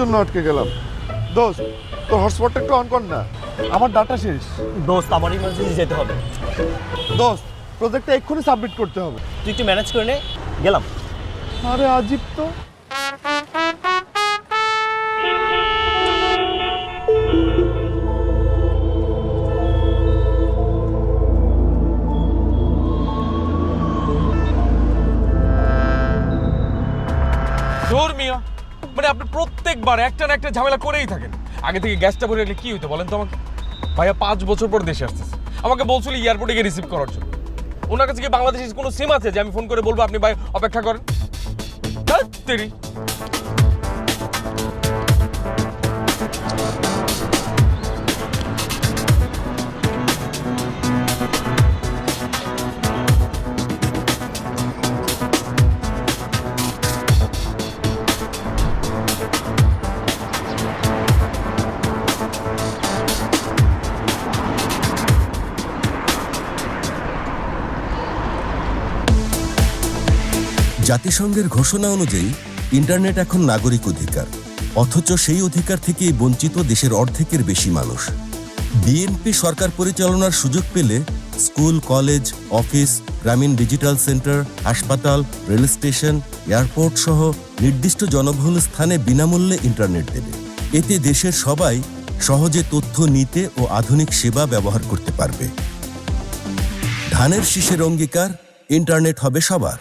জন্য আটকে গেলাম। দোস্ত, তোর হটস্পটটা একটু অন কর না, আমার ডাটা শেষ। দোস্ত আমার ইমার্জেন্সি যেতে হবে। দোস্ত, প্রজেক্টটা এক্ষুনি সাবমিট করতে হবে। তুই একটু ম্যানেজ করে নে, গেলাম। আরে আজীব তো। ধর্মীয় মানে আপনি প্রত্যেকবার একটা না একটা ঝামেলা করেই থাকেন। আগে থেকে গ্যাসটা ভরে রাখলে কি হইতো বলেন তো আমাকে? ভাইয়া 5 বছর পর দেশে আসতেছে, আমাকে বলছিল এয়ারপোর্টে গিয়ে রিসিভ করার জন্য। ওনার কাছে কি বাংলাদেশের কোনো সিম আছে যে আমি ফোন করে বলবো আপনি ভাই অপেক্ষা করেন? ধ্যাৎ তেরি। জাতিসংঘের ঘোষণা অনুযায়ী ইন্টারনেট এখন নাগরিক অধিকার, অথচ সেই অধিকার থেকেই বঞ্চিত দেশের অর্ধেকের বেশি মানুষ। বিএনপি সরকার পরিচালনার সুযোগ পেলে স্কুল, কলেজ, অফিস, গ্রামীণ ডিজিটাল সেন্টার, হাসপাতাল, রেল স্টেশন, এয়ারপোর্ট সহ নির্দিষ্ট জনবহুল স্থানে বিনামূল্যে ইন্টারনেট দেবে। এতে দেশের সবাই সহজে তথ্য নিতে ও আধুনিক সেবা ব্যবহার করতে পারবে। ধানের শীষের অঙ্গীকার, ইন্টারনেট হবে সবার।